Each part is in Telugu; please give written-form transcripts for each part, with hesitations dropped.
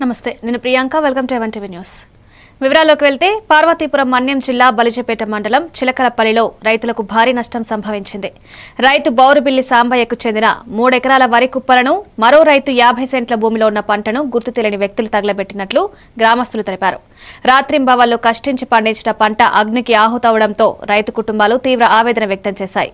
నమస్తే, నేను Priyanka. Welcome to even TV news. వివరాల్లోకి వెళ్తే పార్వతీపురం మన్యం జిల్లా బలిజపేట మండలం చిలకలపల్లిలో రైతులకు భారీ నష్టం సంభవించింది. రైతు బౌరుబిల్లి సాంబయ్యకు చెందిన 3 ఎకరాల వరి కుప్పలను, మరో రైతు 50 సెంట్ల భూమిలో ఉన్న పంటను గుర్తు తెలియని వ్యక్తులు తగలబెట్టినట్లు గ్రామస్తులు తెలిపారు. రాత్రింబవళ్లు కష్టించి పండించిన పంట అగ్నికి ఆహుతవడంతో రైతు కుటుంబాలు తీవ్ర ఆవేదన వ్యక్తం చేశాయి.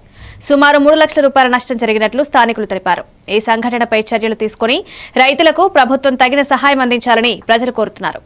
సుమారు 3 లక్షల రూపాయల నష్టం జరిగినట్లు స్థానికులు తెలిపారు. ఈ సంఘటనపై చర్యలు తీసుకుని రైతులకు ప్రభుత్వం తగిన సహాయం అందించాలని ప్రజలు కోరుతున్నారు.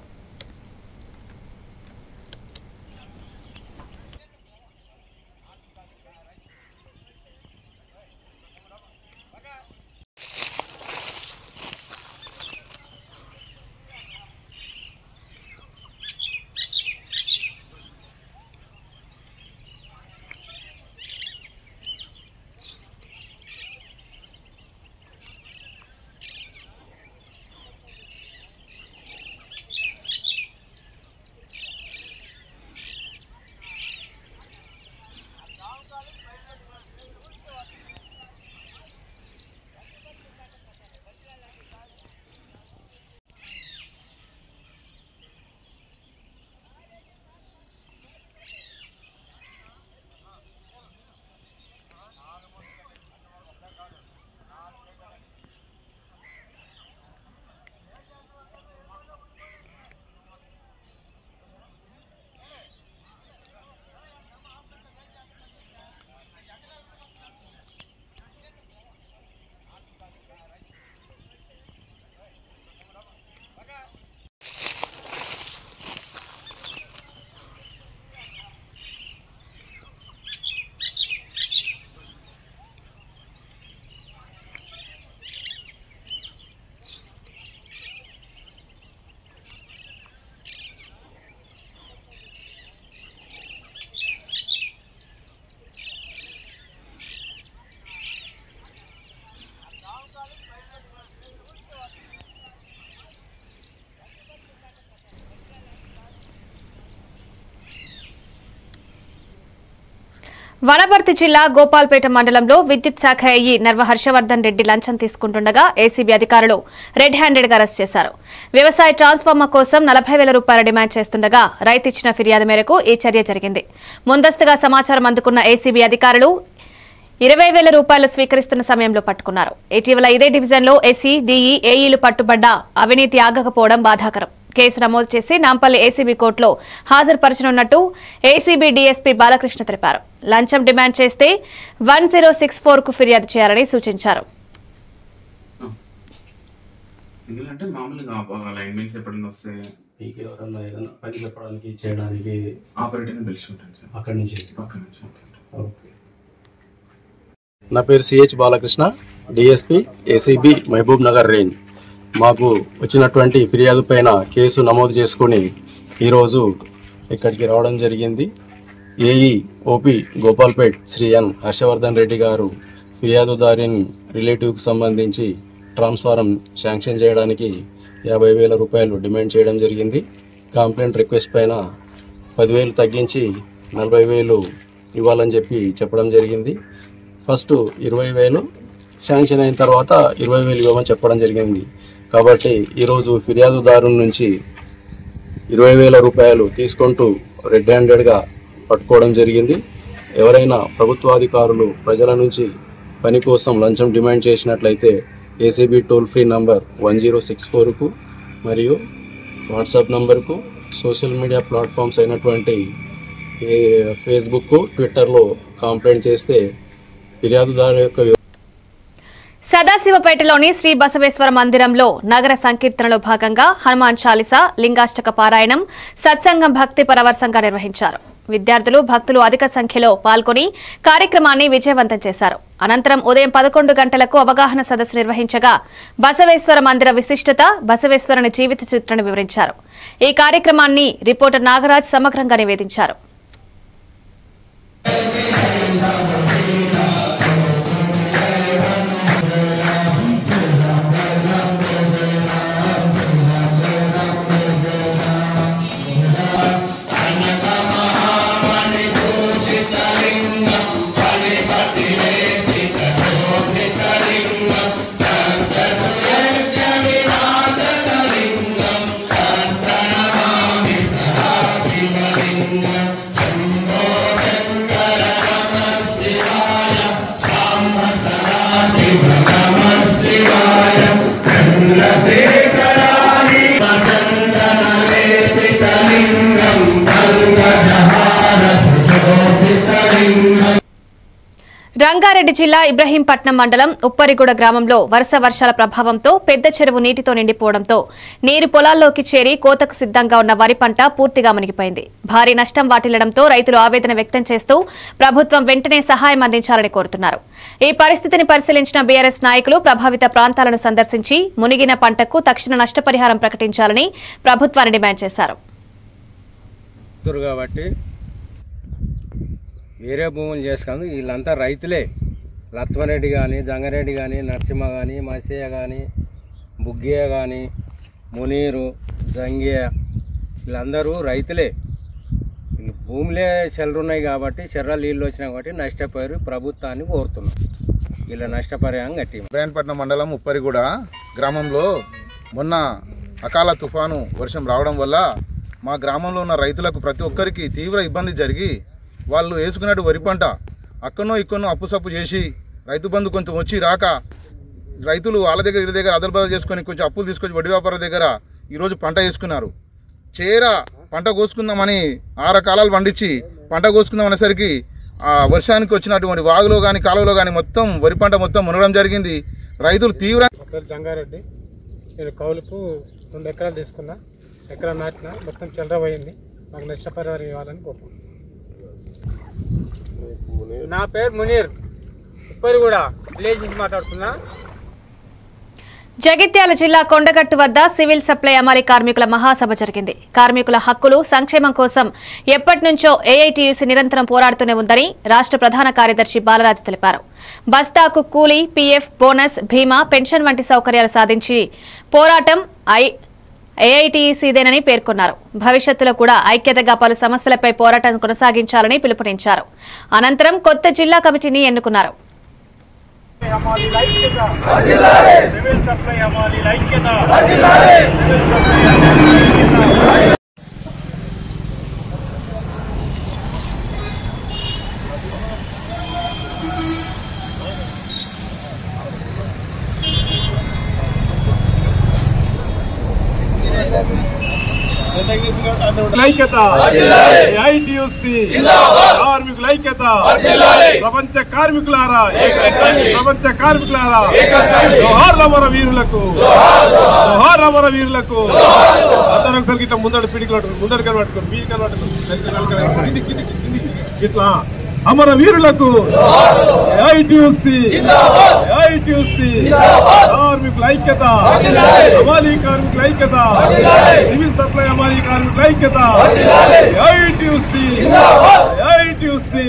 వనపర్తి జిల్లా గోపాల్పేట మండలంలో విద్యుత్ శాఖ ఏఈ నర్వ హర్షవర్ధన్ రెడ్డి లంచం తీసుకుంటుండగా ఏసీబీ అధికారులు రెడ్ హ్యాండెడ్ గా అరెస్ట్ చేశారు. వ్యవసాయ ట్రాన్స్ఫార్మర్ కోసం 40,000 రూపాయల డిమాండ్ చేస్తుండగా రైతు ఇచ్చిన ఫిర్యాదు మేరకు ఈ చర్య జరిగింది. ముందస్తుగా సమాచారం అందుకున్న ఏసీబీ అధికారులు 20,000 రూపాయలు స్వీకరిస్తున్న సమయంలో పట్టుకున్నారు. ఇటీవల ఇదే డివిజన్లో ఎస్సీ, డీఈ, ఏఈలు పట్టుబడ్డా అవినీతి ఆగకపోవడం బాధాకరం. కేసు నమోదు చేసి నాంపల్లి ఏసీబీ కోర్టులో హాజరుపరచనున్నట్టు ఏసీబీ డీఎస్పీ బాలకృష్ణ తెలిపారు. లంచం డిమాండ్ చేస్తే 1064 కు ఫిర్యాదు చేయాలని సూచించారు. నా పేరు CH Balakrishna, DSP ACB Mahabubnagar range. మాకు వచ్చినటువంటి ఫిర్యాదు పైన కేసు నమోదు చేసుకుని ఈరోజు ఇక్కడికి రావడం జరిగింది. ఏఈ ఓపీ గోపాల్పేట్ శ్రీ ఎన్ హర్షవర్ధన్ రెడ్డి గారు ఫిర్యాదుదారిని రిలేటివ్కి సంబంధించి ట్రాన్స్ఫారం శాంక్షన్ చేయడానికి 50,000 రూపాయలు డిమాండ్ చేయడం జరిగింది. కంప్లైంట్ రిక్వెస్ట్ పైన 10,000 తగ్గించి 40,000 ఇవ్వాలని చెప్పడం జరిగింది. ఫస్ట్ 20,000 శాంక్షన్ అయిన తర్వాత 20,000 ఇవ్వమని చెప్పడం జరిగింది. కాబట్టి ఈరోజు ఫిర్యాదుదారు నుంచి 20,000 రూపాయలు తీసుకుంటూ రెడ్ హ్యాండెడ్గా పట్టుకోవడం జరిగింది. ఎవరైనా ప్రభుత్వాధికారులు ప్రజల నుంచి పని కోసం లంచం డిమాండ్ చేసినట్లయితే ఏసీబీ టోల్ ఫ్రీ నంబర్ 1064కు మరియు వాట్సాప్ నంబర్కు, సోషల్ మీడియా ప్లాట్ఫామ్స్ అయినటువంటి ఫేస్బుక్, ట్విట్టర్లో కంప్లైంట్ చేస్తే ఫిర్యాదుదారు యొక్క సదాశివపేటలోని శ్రీ బసవేశ్వర మందిరంలో నగర సంకీర్తనలో భాగంగా హనుమాన్ చాలీసా, లింగాష్టక పారాయణం, సత్సంగం భక్తి పరవశంగా నిర్వహించారు. విద్యార్థులు, భక్తులు అధిక సంఖ్యలో పాల్గొని కార్యక్రమాన్ని విజయవంతం చేశారు. అనంతరం ఉదయం 11 గంటలకు అవగాహన సదస్సు నిర్వహించగా బసవేశ్వర మందిర విశిష్టత, బసవేశ్వరుని జీవిత చరిత్రను వివరించారు. ఈ కార్యక్రమాన్ని రిపోర్టర్ నాగరాజ్ సమగ్రంగా నివేదించారు. రంగారెడ్డి జిల్లా ఇబ్రహీంపట్నం మండలం ఉప్పరిగూడ గ్రామంలో వరుస వర్షాల ప్రభావంతో పెద్ద చెరువు నీటితో నిండిపోవడంతో నీరు పొలాల్లోకి చేరి కోతకు సిద్దంగా ఉన్న వరి పంట పూర్తిగా మునిగిపోయింది. భారీ నష్టం వాటిల్లడంతో రైతులు ఆవేదన వ్యక్తం చేస్తూ ప్రభుత్వం వెంటనే సహాయం అందించాలని కోరుతున్నారు. ఈ పరిస్థితిని పరిశీలించిన బీఆర్ఎస్ నాయకులు ప్రభావిత ప్రాంతాలను సందర్శించి మునిగిన పంటకు తక్షణ నష్టపరిహారం ప్రకటించాలని ప్రభుత్వాన్ని డిమాండ్ చేశారు. వేరే భూములు చేసుకుని వీళ్ళంతా రైతులే. లక్ష్మణరెడ్డి కానీ, జంగారెడ్డి కానీ, నరసింహ కానీ, మసయ్య కానీ, బుగ్గయ్య కానీ, మునీరు, జంగయ్య వీళ్ళందరూ రైతులే. వీళ్ళు భూములే చెల్లున్నాయి కాబట్టి చెర్రలు నీళ్ళు వచ్చినాయి కాబట్టి నష్టపోయారు. ప్రభుత్వాన్ని కోరుతున్నాం వీళ్ళ నష్టపరిహారం కట్టి. ఇబ్రహీంపట్నం మండలం ఉప్పరిగూడ గ్రామంలో మొన్న అకాల తుఫాను వర్షం రావడం వల్ల మా గ్రామంలో ఉన్న రైతులకు ప్రతి ఒక్కరికి తీవ్ర ఇబ్బంది జరిగి వాళ్ళు వేసుకున్నట్టు వరి పంట అక్కడనో ఇక్కడనో అప్పుసప్పు చేసి రైతు బంధు కొంచెం వచ్చి రాక రైతులు వాళ్ళ దగ్గర వీళ్ళ దగ్గర అదలబదలు చేసుకొని కొంచెం అప్పులు తీసుకొచ్చి వడ్డీ వ్యాపారుల దగ్గర ఈరోజు పంట వేసుకున్నారు. పంట కోసుకుందామని 6 కాలాలు పండించి పంట కోసుకుందాం అనేసరికి ఆ వర్షానికి వచ్చినటువంటి వాగులో కానీ కాలువలో కానీ మొత్తం వరి పంట మొత్తం మునగడం జరిగింది. రైతులు తీవ్ర. జంగారెడ్డి, నేను కౌలుకు 2 ఎకరాలు తీసుకున్నా. ఎకరా నాటిన మొత్తం చెల్లరపోయింది. నాకు నష్టపరిహారం ఇవ్వాలని కోరుకుంటున్నాను. నా పేరు మునీర్, ఉప్పరిగూడ విలేజ్ నుంచి మాట్లాడుతున్నా. జగిత్యాల జిల్లా కొండగట్టు వద్ద సివిల్ సప్లై అమలు కార్మికుల మహాసభ జరిగింది. కార్మికుల హక్కులు సంక్షేమం కోసం ఎప్పటి నుంచో ఏఐటీయూసీ నిరంతరం పోరాడుతూనే ఉందని రాష్ట్ర ప్రధాన కార్యదర్శి బాలరాజు తెలిపారు. బస్తాకు కూలీ, పీఎఫ్, బోనస్, బీమా, పెన్షన్ వంటి సౌకర్యాలు సాధించి పోరాటం ఏఐటీయూసీదేనని పేర్కొన్నారు. భవిష్యత్తులో కూడా ఐక్యతగా పలు సమస్యలపై పోరాటం కొనసాగించాలని పిలుపునిచ్చారు. అనంతరం కొత్త జిల్లా కమిటీని ఎన్నుకున్నారు. ప్రపంచ కార్మికులారా, ప్రపంచ కార్మికులారా, జోహార్ అమర వీరులకు, జోహార్ అమర వీరులకు. అందరూ ఒకసారి ఇట్లా ముందడు పిడికలు ముందడు కనబట్టుకోండి, మీరు కనబట్టుకోండి, ఇట్లా అమర వీరులకు ఏఐటీయూసీ, ఏఐటీయూసీ, కార్మికుల ఐక్యత, హమాలీ కార్మికుల ఐక్యత, సివిల్ సప్లై హమాలీ కార్మికుల ఐక్యత, ఏఐటీయూసీ, ఏఐటీయూసీ.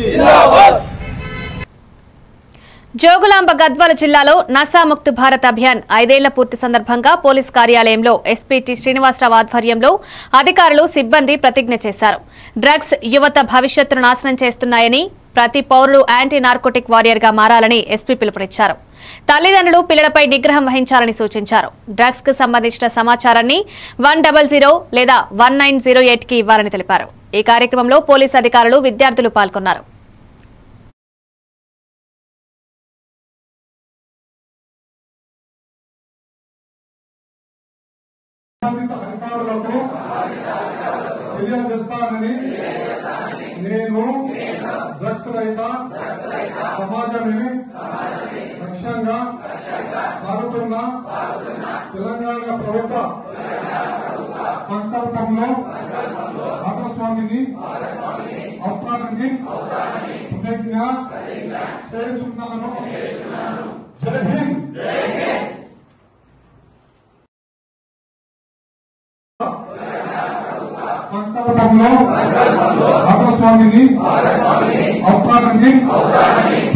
జోగులాంబ గద్వాల జిల్లాలో నశాముక్త్ భారత్ అభియాన్ 5 ఏళ్ల పూర్తి సందర్భంగా పోలీస్ కార్యాలయంలో ఎస్పీ టి శ్రీనివాసరావు ఆధ్వర్యంలో అధికారులు, సిబ్బంది ప్రతిజ్ఞ చేశారు. డ్రగ్స్ యువత భవిష్యత్తును నాశనం చేస్తున్నాయని, ప్రతి పౌరుడు యాంటీ నార్కోటిక్ వారియర్ గా మారాలని ఎస్పీ పిలుపునిచ్చారు. తల్లిదండ్రులు పిల్లలపై నిగ్రహం వహించాలని సూచించారు. డ్రగ్స్ కు సంబంధించిన సమాచారాన్ని 100 లేదా 1908 కి ఇవ్వాలని తెలిపారు. ఈ కార్యక్రమంలో పోలీసు అధికారులు, విద్యార్థులు పాల్గొన్నారు. అధికారులకు తెలియజేస్తానని నేను డ్రగ్స్ రహిత సమాజాన్ని లక్ష్యంగా సాగుతున్న తెలంగాణ ప్రభుత్వ సంకల్పంలో భాగస్వామిని అవుతానని ప్రతిజ్ఞ చేస్తున్నాను. జై హింద్. సంకల్పంలో భాగస్వామిని అవుతానని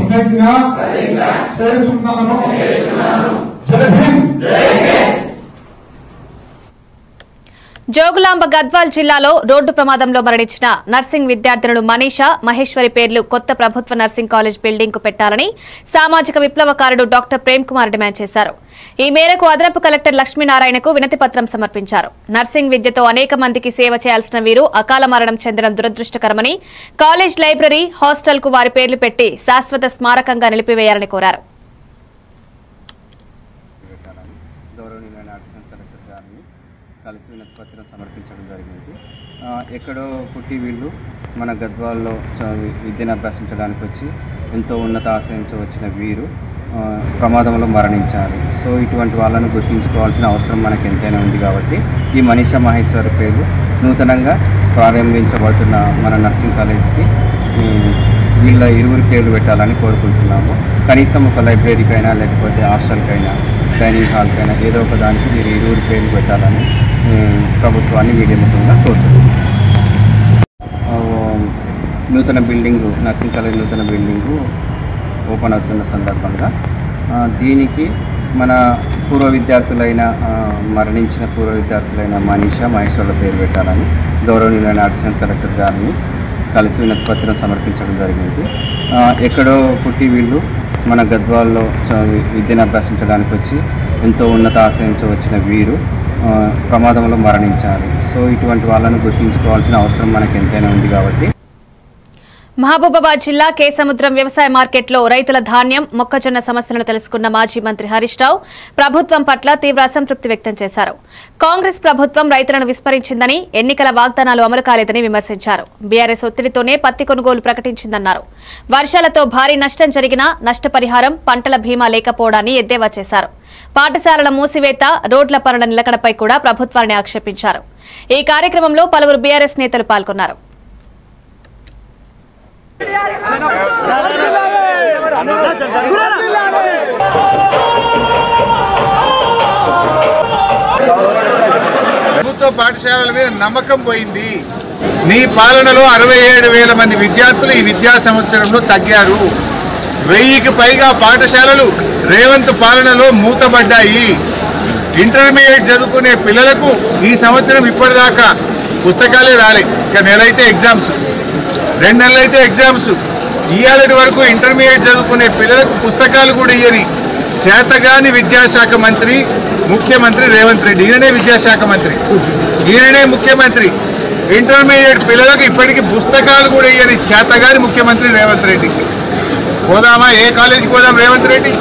ప్రతిజ్ఞ చేస్తున్నాను. జై హింద్. జోగులాంబ గద్వాల్ జిల్లాలో రోడ్డు ప్రమాదంలో మరణించిన నర్సింగ్ విద్యార్థినులు మనీషా, మహేశ్వరి పేర్లు కొత్త ప్రభుత్వ నర్సింగ్ కాలేజ్ బిల్డింగ్ కు పెట్టాలని సామాజిక విప్లవకారుడు డాక్టర్ ప్రేమ్ కుమార్ డిమాండ్ చేశారు. ఈ మేరకు అదనపు కలెక్టర్ లక్ష్మీనారాయణకు వినతి పత్రం సమర్పించారు. నర్సింగ్ విద్యతో అనేక మందికి సేవ చేయాల్సిన వీరు అకాల మరణం చెందడం దురదృష్టకరమని, కాలేజ్ లైబ్రరీ, హాస్టల్ కు వారి పేర్లు పెట్టి శాశ్వత స్మారకంగా నిలిపివేయాలని కోరారు. కలిసి వినతి పత్రం సమర్పించడం జరిగింది. ఎక్కడో పుట్టి వీళ్ళు మన గద్వాల్లో విద్యను అభ్యసించడానికి వచ్చి ఎంతో ఉన్నత ఆశయంతో వచ్చిన వీరు ప్రమాదంలో మరణించారు. సో ఇటువంటి వాళ్ళను గుర్తించుకోవాల్సిన అవసరం మనకు ఎంతైనా ఉంది కాబట్టి ఈ మనీషా మహేశ్వరి పేరు నూతనంగా ప్రారంభించబడుతున్న మన నర్సింగ్ కాలేజీకి వీళ్ళ ఇరువురి పేర్లు పెట్టాలని కోరుకుంటున్నాము. కనీసం ఒక లైబ్రరీకైనా లేకపోతే హాస్టల్కైనా డైనింగ్ హాల్కైనా ఏదో ఒక దానికి మీరు ఇరువురి పేర్లు పెట్టాలని ప్రభుత్వాన్ని మీడియా ముఖ్యంగా కోరుతున్నాము. నూతన బిల్డింగు నర్సింగ్ కాలేజ్ నూతన బిల్డింగు ఓపెన్ అవుతున్న సందర్భంగా దీనికి మన పూర్వ విద్యార్థులైన మరణించిన పూర్వ విద్యార్థులైన మనీషా మహేశ్వర్ల పేరు పెట్టాలని గౌరవనీయులైన అసిస్టెంట్ కలెక్టర్ గారిని కలిసి వినతి పత్రం సమర్పించడం జరిగింది. ఎక్కడో పుట్టి వీళ్ళు మన గద్వాల్లో విద్యను అభ్యసించడానికి వచ్చి ఎంతో ఉన్నత ఆశయంతో వచ్చిన వీరు ప్రమాదంలో మరణించారు. సో ఇటువంటి వాళ్ళను గుర్తించుకోవాల్సిన అవసరం మనకు ఎంతైనా ఉంది కాబట్టి మహబూబాబాద్ జిల్లా కేసముద్రం వ్యవసాయ మార్కెట్లో రైతుల ధాన్యం మొక్కజొన్న సమస్యలను తెలుసుకున్న మాజీ మంత్రి హరీష్ రావు ప్రభుత్వం పట్ల తీవ్ర అసంతృప్తి వ్యక్తం చేశారు. కాంగ్రెస్ ప్రభుత్వం రైతులను విస్మరించిందని, ఎన్నికల వాగ్దానాలు అమలు కాలేదని విమర్శించారు. బీఆర్ఎస్ ఒత్తిడితోనే పత్తి కొనుగోలు ప్రకటించిందన్నారు. వర్షాలతో భారీ నష్టం జరిగినా నష్టపరిహారం, పంటల బీమా లేకపోవడాన్ని ఎద్దేవా చేశారు. పాఠశాలల మూసివేత, రోడ్ల పనుల నిలకడపై కూడా ప్రభుత్వాన్ని ఆక్షేపించారు. ఈ కార్యక్రమంలో పలువురు బీఆర్ఎస్ నేతలు పాల్గొన్నారు. ప్రభుత్వ పాఠశాలల మీద నమ్మకం పోయింది. నీ పాలనలో 67,000 మంది విద్యార్థులు ఈ విద్యా సంవత్సరంలో తగ్గారు. 1000కి పైగా పాఠశాలలు రేవంత్ పాలనలో మూతబడ్డాయి. ఇంటర్మీడియట్ చదువుకునే పిల్లలకు ఈ సంవత్సరం ఇప్పటిదాకా పుస్తకాలే రాలే. ఇక నెలైతే ఎగ్జామ్స్, 2 నెలలైతే ఎగ్జామ్స్. ఇవాళటి వరకు ఇంటర్మీడియట్ చదువుకునే పిల్లలకు పుస్తకాలు కూడా ఇయ్యని చేతగాని విద్యాశాఖ మంత్రి ముఖ్యమంత్రి రేవంత్ రెడ్డి. ఈయననే విద్యాశాఖ మంత్రి, ఈయననే ముఖ్యమంత్రి. ఇంటర్మీడియట్ పిల్లలకు ఇప్పటికీ పుస్తకాలు కూడా ఇయ్యని చేతగాని ముఖ్యమంత్రి రేవంత్ రెడ్డికి. పోదామా? ఏ కాలేజీకి పోదాం రేవంత్ రెడ్డి?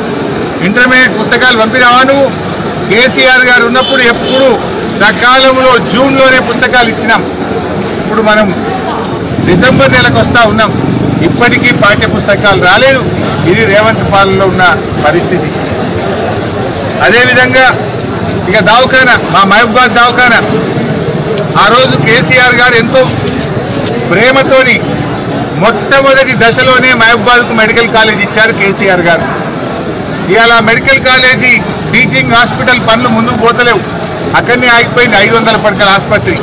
ఇంటర్మీడియట్ పుస్తకాలు పంపినావా నువ్వు? కేసీఆర్ గారు ఉన్నప్పుడు ఎప్పుడు సకాలంలో జూన్లోనే పుస్తకాలు ఇచ్చినాం. ఇప్పుడు మనం డిసెంబర్ నెలకు వస్తూ ఉన్నాం, ఇప్పటికీ పాఠ్య పుస్తకాలు రాలేదు. ఇది రేవంత్ పాలనలో ఉన్న పరిస్థితి. అదేవిధంగా ఇక దవాఖానా, మా మహబూబాబాద్ దవాఖానా, ఆ రోజు కేసీఆర్ గారు ఎంతో ప్రేమతోని మొట్టమొదటి దశలోనే మహబూబాబాద్కు మెడికల్ కాలేజ్ ఇచ్చారు కేసీఆర్ గారు. ఇవాళ మెడికల్ కాలేజీ టీచింగ్ హాస్పిటల్ పనులు ముందుకు పోతలేవు, అక్కడనే ఆగిపోయింది. 500 పడకల ఆసుపత్రి,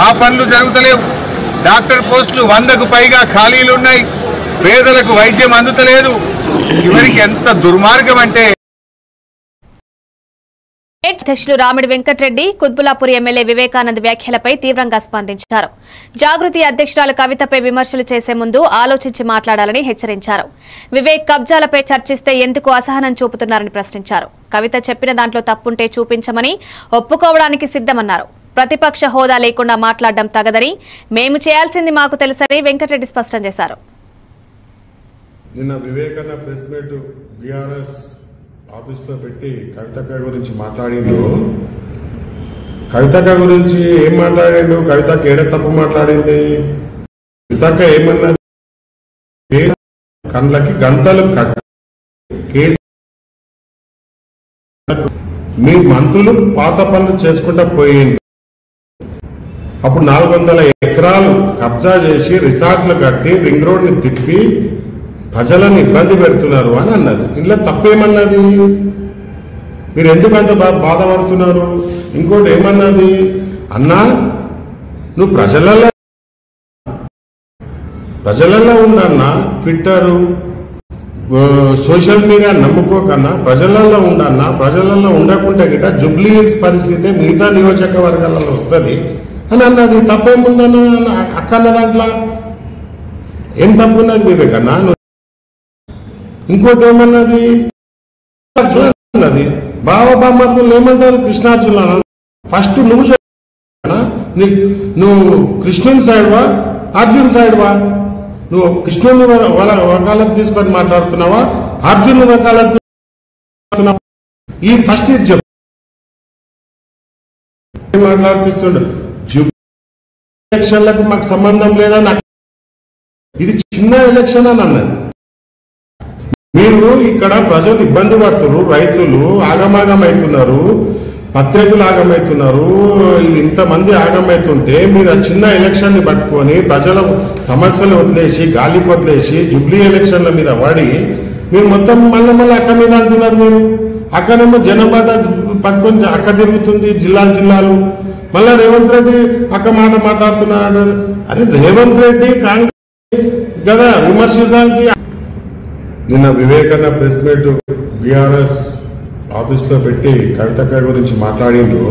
ఆ పనులు జరుగుతలేవు. డాక్టర్ పోస్టులు 100కు పైగా ఖాళీలు ఉన్నాయి. పేదలకు వైద్యం అందుతలేదు. చివరికి ఎంత దుర్మార్గం అంటే అధ్యక్షులు రామిడి వెంకటరెడ్డి కుత్బులాపూర్ ఎమ్మెల్యే వివేకానంద్ వ్యాఖ్యలపై తీవ్రంగా స్పందించారు. జాగృతి అధ్యక్షురాలు కవితపై విమర్శలు చేసే ముందు ఆలోచించి మాట్లాడాలని హెచ్చరించారు. వివేక్ కబ్జాలపై చర్చిస్తే ఎందుకు అసహనం చూపుతున్నారని ప్రశ్నించారు. కవిత చెప్పిన దాంట్లో తప్పుంటే చూపించమని ఒప్పుకోవడానికి సిద్ధమన్నారు. ప్రతిపక్ష హోదా లేకుండా మాట్లాడడం తగదని, మేము చేయాల్సింది మాకు తెలుసని వెంకటరెడ్డి స్పష్టం చేశారు. నిన్న వివేకన్న ప్రెస్ మీట్ బీఆర్ఎస్ ఆఫీస్లో పెట్టి కవితక్క గురించి మాట్లాడిండు. కవితక్క గురించి ఏం మాట్లాడిండు? కవితక్క ఏడ తప్పు మాట్లాడింది? కవితక్క ఏమన్నది? కళ్ళకి గంతలు కేసు మీ మంత్రులు పాత పనులు చేసుకుంటా పోయింది. అప్పుడు 400 ఎకరాలు కబ్జా చేసి రిసార్ట్లు కట్టి రింగ్ రోడ్ని తిప్పి ప్రజలను ఇబ్బంది పెడుతున్నారు అని అన్నది. ఇంట్లో తప్పేమన్నది? మీరు ఎందుకు అంత బాధపడుతున్నారు? ఇంకోటి ఏమన్నది? అన్నా నువ్వు ప్రజలలో ఉండన్నా, ట్విట్టరు సోషల్ మీడియా నమ్ముకోకన్నా ప్రజలలో ఉండన్నా. ప్రజలలో ఉండకుంటే గిట జూబ్లీ హిల్స్ పరిస్థితి మిగతా నియోజకవర్గాలలో వస్తుంది అని అన్నది. తప్పేముందన్న అక్కన్న దాంట్లో ఏం తప్పున్నది వివేకన్నా? ఇంకోటి ఏమన్నది? అన్నది బావబామర్దులు ఏమంటారు? కృష్ణార్జున ఫస్ట్ నువ్వు కృష్ణుని సైడ్వా అర్జున్ సైడ్వా? నువ్వు కృష్ణుని వకాలత్ తీసుకొని మాట్లాడుతున్నావా, అర్జున్ వకాలత్ తీసుకున్నావా? ఈ ఫస్ట్ ఇది చెప్పు. మాట్లాడిపిస్తుండ ఎలక్షన్లకు మాకు సంబంధం లేదా, నాకు ఇది చిన్న ఎలక్షన్ అని అన్నది. మీరు ఇక్కడ ప్రజలు ఇబ్బంది పడుతున్నారు, రైతులు ఆగమాగం అవుతున్నారు, పత్రికలు ఆగమవుతున్నారు, ఇంతమంది ఆగమవుతుంటే మీరు ఆ చిన్న ఎలక్షన్ ని పట్టుకొని ప్రజల సమస్యలు వదిలేసి గాలికి వదిలేసి జూబ్లీ ఎలక్షన్ల మీద వాడి మీరు మొత్తం మళ్ళీ అక్క మీద అంటున్నారు. మీరు అక్కడేమో జనబాట పట్టుకొని అక్క తిరుగుతుంది జిల్లాలు. మళ్ళా రేవంత్ రెడ్డి అక్క మాట మాట్లాడుతున్నాడు. అరే రేవంత్ రెడ్డి కాంగ్రెస్ కదా విమర్శించడానికి. నిన్న వివేకన్న ప్రెస్ మీట్ బీఆర్ఎస్ ఆఫీస్ లో పెట్టి కవితక్క గురించి మాట్లాడిండ్రు.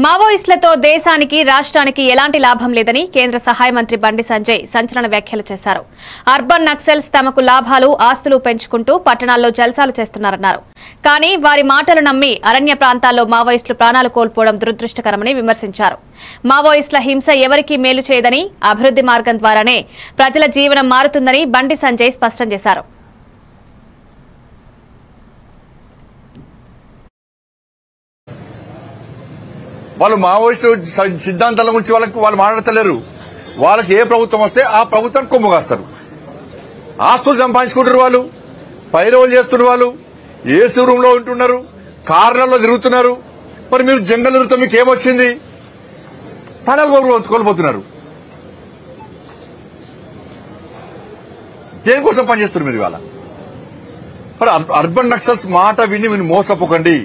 మావోయిస్టులతో దేశానికి రాష్ట్రానికి ఎలాంటి లాభం లేదని కేంద్ర సహాయ మంత్రి బండి సంజయ్ సంచలన వ్యాఖ్యలు చేశారు. అర్బన్ నక్సల్స్ తమకు లాభాలు ఆస్తులు పెంచుకుంటూ పట్టణాల్లో జల్సాలు చేస్తున్నారన్నారు. కానీ వారి మాటలు నమ్మి అరణ్య ప్రాంతాల్లో మావోయిస్టులు ప్రాణాలు కోల్పోవడం దురదృష్టకరమని విమర్శించారు. మావోయిస్టుల హింస ఎవరికీ మేలు చేయదని, అభివృద్ధి మార్గం ద్వారానే ప్రజల జీవనం మారుతుందని బండి సంజయ్ స్పష్టం చేశారు. వాళ్ళు మావోయిస్టు సిద్ధాంతాల గురించి వాళ్ళు మాట్లాడతలేరు. వాళ్ళకి ఏ ప్రభుత్వం వస్తే ఆ ప్రభుత్వం కొమ్ము కాస్తారు. ఆస్తులు సంపాదించుకుంటారు, వాళ్ళు పైరవులు చేస్తున్నారు, వాళ్ళు ఏసీ రూమ్ లో ఉంటున్నారు, కార్లలో తిరుగుతున్నారు. మరి మీరు జంగల్ తిరుగుతాం, మీకు ఏమొచ్చింది? ప్రాణాలు కోల్పోతున్నారు. దేనికోసం పనిచేస్తున్నారు మీరు ఇవాళ? మరి అర్బన్ నక్సల్స్ మాట విని మీరు మోసపోకండి.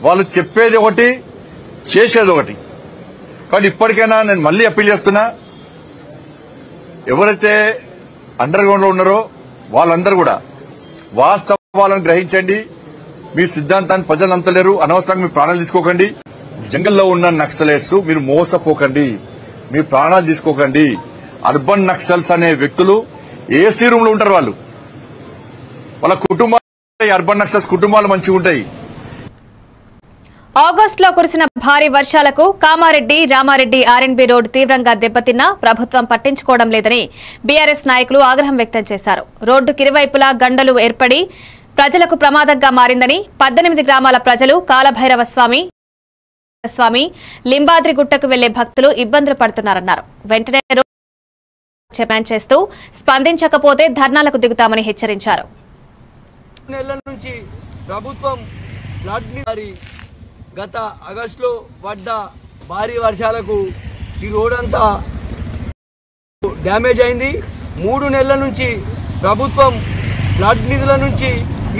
వాళ్ళు చెప్పేది ఒకటి, చేసేది ఒకటి. కానీ ఇప్పటికైనా నేను మళ్లీ అప్పీల్ చేస్తున్నా, ఎవరైతే అండర్ గ్రౌండ్ లో ఉన్నారో వాళ్ళందరూ కూడా వాస్తవాలను గ్రహించండి. మీ సిద్ధాంతాన్ని ప్రజలు నమ్మలేరు, అనవసరంగా మీ ప్రాణాలు తీసుకోకండి. జంగల్లో ఉన్న నక్సలైట్స్ మీరు మోసపోకండి, మీ ప్రాణాలు తీసుకోకండి. అర్బన్ నక్సల్స్ అనే వ్యక్తులు ఏసీ రూమ్ లో ఉంటారు. వాళ్ళ కుటుంబాలు, అర్బన్ నక్సల్స్ కుటుంబాలు మంచిగా ఉంటాయి. ఆగస్టులో కురిసిన భారీ వర్షాలకు కామారెడ్డి రామారెడ్డి ఆర్ఎన్బి రోడ్డు తీవ్రంగా దెబ్బతిన్నా ప్రభుత్వం పట్టించుకోవడం లేదని బీఆర్ఎస్ నాయకులు ఆగ్రహం వ్యక్తం చేశారు. రోడ్డుకి ఇరువైపులా గండలు ఏర్పడి ప్రజలకు ప్రమాదంగా మారిందని, 18 గ్రామాల ప్రజలు కాలభైరవ స్వామి లింబాద్రి గుట్టకు వెళ్లే భక్తులు ఇబ్బందులు పడుతున్నారన్నారు. వెంటనే డిమాండ్ చేస్తూ స్పందించకపోతే ధర్నాలకు దిగుతామని హెచ్చరించారు. గత ఆగస్టులో పడ్డ భారీ వర్షాలకు ఈ రోడ్ అంతా డ్యామేజ్ అయింది. 3 నెలల నుంచి ప్రభుత్వం ఫ్లడ్ నిధుల నుంచి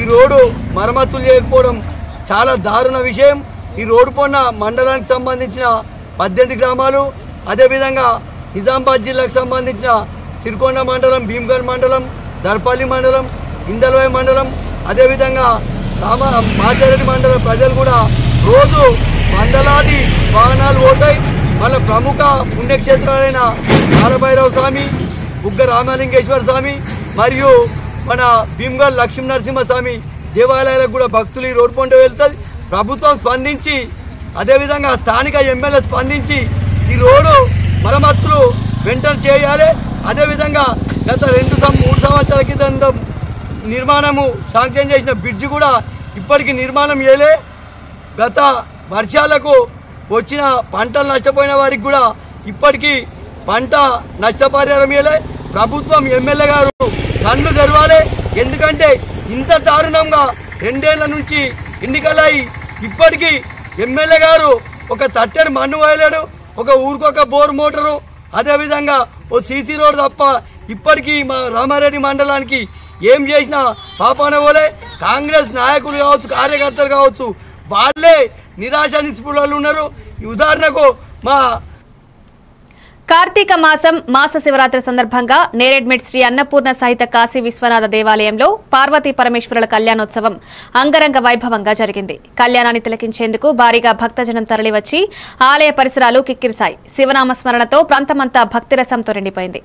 ఈ రోడ్డు మరమ్మతులు చేయకపోవడం చాలా దారుణ విషయం. ఈ రోడ్డు పొన్న మండలానికి సంబంధించిన 18 గ్రామాలు, అదేవిధంగా నిజామాబాద్ జిల్లాకు సంబంధించిన సిరికొండ మండలం, భీమ్గల్ మండలం, దర్పల్లి మండలం, ఇందల్వాయి మండలం, అదేవిధంగా మాచారెడ్డి మండలం ప్రజలు కూడా రోజు వందలాది వాహనాలు పోతాయి. మళ్ళీ ప్రముఖ పుణ్యక్షేత్రాలైన కాలభైరవ స్వామి, బుగ్గ రామలింగేశ్వర స్వామి మరియు మన భీమ్గల్ లక్ష్మీ నరసింహస్వామి దేవాలయాలకు కూడా భక్తులు ఈ రోడ్డు పొంట వెళ్తుంది. ప్రభుత్వం స్పందించి, అదేవిధంగా స్థానిక ఎమ్మెల్యే స్పందించి ఈ రోడ్డు మరమ్మతులు వెంటనే చేయాలి. అదేవిధంగా గత 2-3 సంవత్సరాల క్రితం నిర్మాణము శాంక్షన్ చేసిన బ్రిడ్జి కూడా ఇప్పటికీ నిర్మాణం చేయలే. గత వర్షాలకు వచ్చిన పంటలు నష్టపోయిన వారికి కూడా ఇప్పటికీ పంట నష్టపరిహారం ఇవ్వలే. ప్రభుత్వం ఎమ్మెల్యే గారు కళ్ళు తెరవాలి. ఎందుకంటే ఇంత దారుణంగా 2 ఏళ్ల నుంచి ఎన్నికలై ఇప్పటికీ ఎమ్మెల్యే గారు ఒక తట్టెడు మన్ను వేయలేడు, ఒక ఊరికొక బోర్ మోటారు, అదేవిధంగా ఓ సీసీ రోడ్ తప్ప ఇప్పటికీ మా రామారెడ్డి మండలానికి ఏం చేసినా పాపాన పోలే. కాంగ్రెస్ నాయకులు కావచ్చు, కార్యకర్తలు కావచ్చు, వాళ్ళే నిరాశ నిస్పృహలు ఉన్నారు. ఉదాహరణకు మా కార్తీక మాసం మాస శివరాత్రి సందర్భంగా నేరేడ్మెట్ శ్రీ అన్నపూర్ణ సహిత కాశీ విశ్వనాథ దేవాలయంలో పార్వతీ పరమేశ్వరుల కళ్యాణోత్సవం అంగరంగ వైభవంగా జరిగింది. కళ్యాణాన్ని తిలకించేందుకు భారీగా భక్తజనం తరలివచ్చి ఆలయ పరిసరాలు కిక్కిరిశాయి. శివనామ స్మరణతో ప్రాంతమంతా భక్తిరసంతో నిండిపోయింది.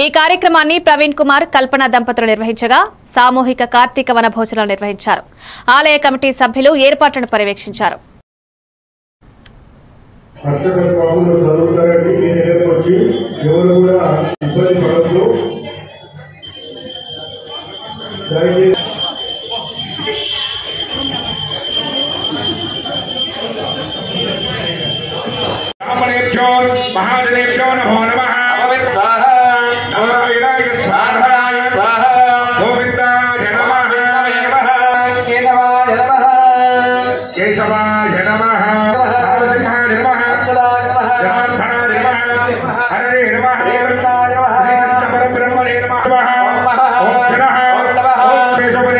ఈ కార్యక్రమాన్ని ప్రవీణ్ కుమార్, కల్పన దంపతులు నిర్వహించగా సామూహిక కార్తీక వన భోజనాలు నిర్వహించారు. ఆలయ కమిటీ సభ్యులు ఏర్పాట్లను పర్యవేక్షించారు. అర్చక స్వాములు చదువుతారని మీ దగ్గరకు వచ్చి ఎవరు కూడా ఇబ్బంది పడద్దు. దయచేసి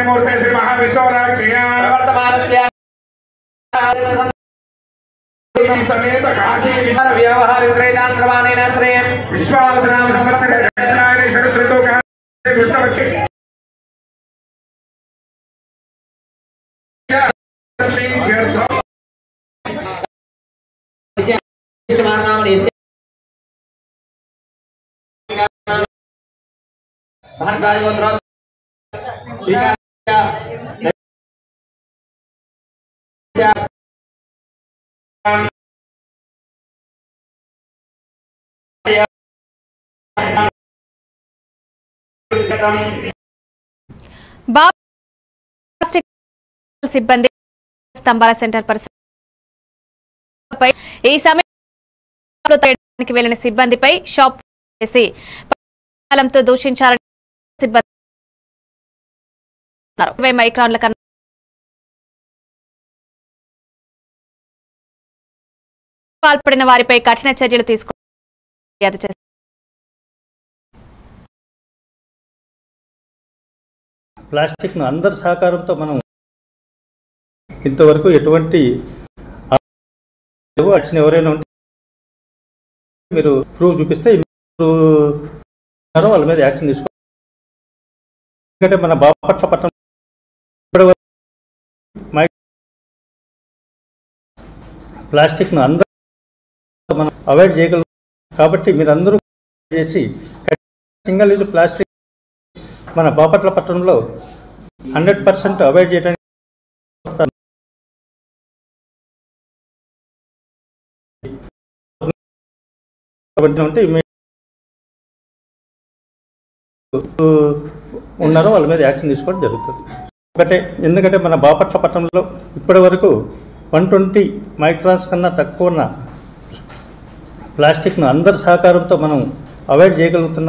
मूर्ते श्री महाविष्णुराज्ञया समेत काशी व्यवहार विक्रयणांतरमानेन श्रेय विश्वावसनाम संवत्सरे दक्षिणायने षड्ऋतु काले कृष्णपक्षे సిబ్బంది స్తంభాల సెంటర్ పరిసరపై ఈ సమయంలో వెళ్లిన సిబ్బందిపై షాప్ చేసి కాలంతో దూషించారని సిబ్బంది 20 మైక్రాన్ల కన్నా పాల్పడిన వారిపై కఠిన చర్యలు తీసుకుని ప్లాస్టిక్ ను అందరి సహకారంతో మనం ఇంతవరకు ఎటువంటి యాక్షన్ ఎవరైనా ఉంటే మీరు ప్రూఫ్ చూపిస్తే వాళ్ళ మీద యాక్షన్ తీసుకోవాలి. ఎందుకంటే మన బాపట్ల పట్టణం ప్లాస్టిక్ ను అందరూ మనం అవాయిడ్ చేయగలం కాబట్టి మీరందరూ చేసి సింగిల్ యూజ్ ప్లాస్టిక్ మన బాపట్ల పట్టణంలో 100% అవాయిడ్ చేయడానికి ఉంటే ఉన్నారో వాళ్ళ మీద యాక్షన్ తీసుకోవడం జరుగుతుంది. ఒకటే ఎందుకంటే మన బాపట్ల పట్టణంలో ఇప్పటి వరకు 120 మైక్రాన్స్ కన్నా తక్కువ ఉన్న ప్లాస్టిక్ ను అందరి సహకారంతో మనం అవాయిడ్ చేయగలుగుతున్నాం.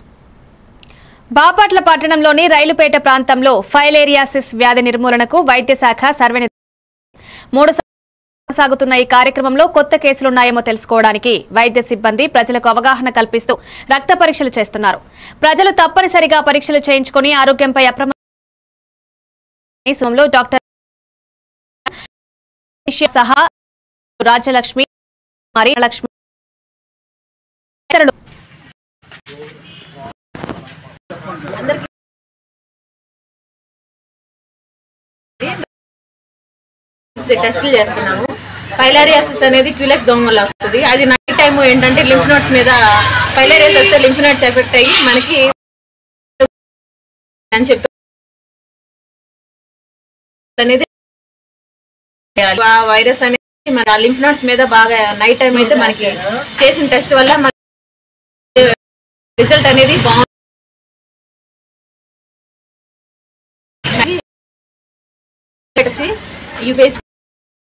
బాపట్ల పట్టణంలోని రైలుపేట ప్రాంతంలో ఫైలేరియాసిస్ వ్యాధి నిర్మూలనకు వైద్య శాఖ సర్వే 3 సాగుతున్న ఈ కార్యక్రమంలో కొత్త కేసులున్నాయేమో తెలుసుకోవడానికి వైద్య సిబ్బంది ప్రజలకు అవగాహన కల్పిస్తూ రక్త పరీక్షలు చేస్తున్నారు. ప్రజలు తప్పనిసరిగా పరీక్షలు చేయించుకుని ఆరోగ్యంపై అప్రమత్తంలో డాక్టర్ సహా రాజ్యలక్ష్మి లక్ష్మి టెస్టులు చేస్తున్నాము. ఫైలేరియాసిస్ అనేది క్యూలెక్స్ దోమ వల్ల వస్తుంది. అది నైట్ టైం ఏంటంటే లింఫ్ నోట్స్ మీద ఫైలేరియాసిస్ వస్తే లింఫ్ నోట్స్ ఎఫెక్ట్ అయ్యి మనకి అని చెప్పి అనేది వైరస్ అనేది మన లింఫ్ నోట్స్ మీద బాగా నైట్ టైం అయితే మనకి చేసిన టెస్ట్ వల్ల మన రిజల్ట్ అనేది బాగుంది. యూపీఎస్సీ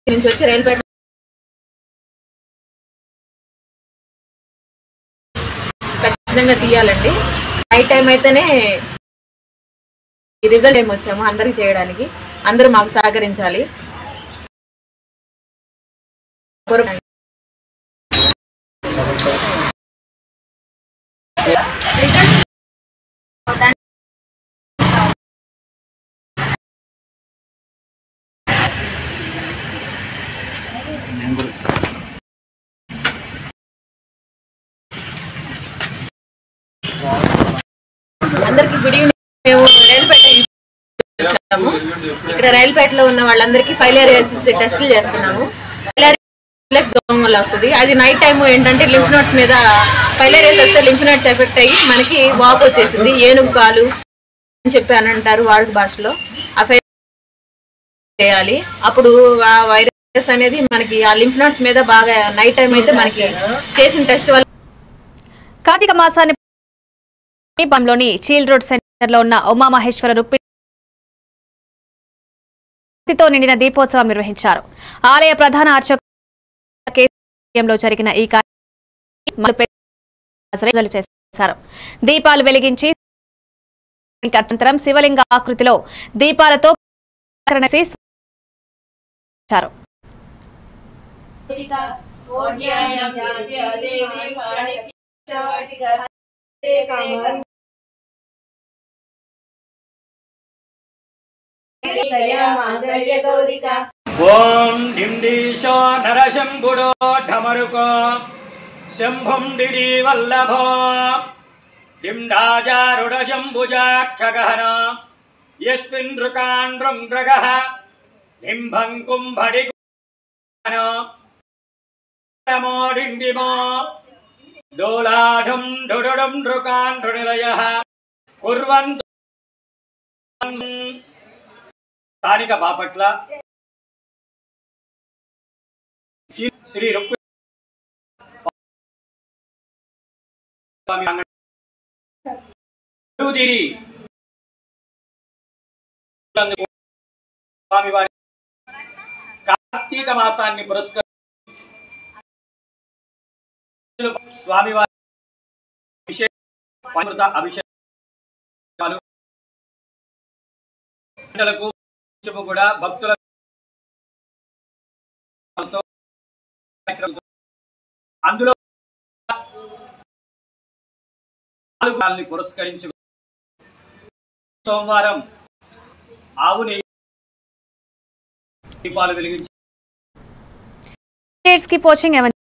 నుంచి వచ్చి రైల్పేట ఖచ్చితంగా తీయాలండి. నైట్ టైం అయితేనే రిజల్ట్ ఏమి వచ్చాము అందరికి చేయడానికి. అందరూ మాకు సహకరించాలి. అందరికి గుడ్ ఈవినింగ్. మేము రైల్పేట వచ్చాము. ఇక్కడ రైల్పేటలో ఉన్న వాళ్ళందరికీ ఫైలేరియాసిస్ టెస్టులు చేస్తున్నాము. ఫైలేరియాసిస్ దోమ వల్ల వస్తుంది. అది నైట్ టైం ఏంటంటే లింఫ్ నోట్స్ మీద ఫైలేరియాసిస్ వస్తే లింఫ్ నోట్స్ ఎఫెక్ట్ అయ్యి మనకి వాపు వచ్చేసింది. ఏనుగు కాలు అని చెప్పి అని అంటారు వాడుక భాషలో. ఆ చేయాలి. అప్పుడు ఆ వైరస్ అనేది మనకి ఆ లింఫ్ నోట్స్ మీద బాగా నైట్ టైం అయితే మనకి చేసిన టెస్ట్ వల్ల. కార్తీక మాసాన్ని లోని చీల్ రోడ్ సెంటర్ లో ఉన్న ఉమామహేశ్వర రుక్మిణితో నిండిన దీపోత్సవం నిర్వహించారు. ఆలయ ప్రధాన అర్చకులు జరిగిన ఈ కార్యక్రమం చేశారు. దీపాలు వెలిగించి అనంతరం శివలింగ ఆకృతిలో దీపాలతో ఓం డిండీశో నరశంభుడో ఢమరుకో శంభుం డిడి వల్లభో డిండాజారుడజంబుజాక్షగహన యస్మిన్ రుకాన్ రుంగ్రగః డింభం కుంభడి నమో డిండిమో డోలాఢం ఢుడుడుం రుకాన్ రునిలయః కుర్వంతు స్థానిక బాపట్ల శ్రీ రుక్మిణి స్వామివారి కార్తీక మాసాన్ని పురస్కరించి స్వామివారి అభిషేకాలు కూడా భక్తుల అందులో పురస్కరించి సోమవారం ఆవు నెయ్యి దీపాలు వెలిగించి కీప్ వాచింగ్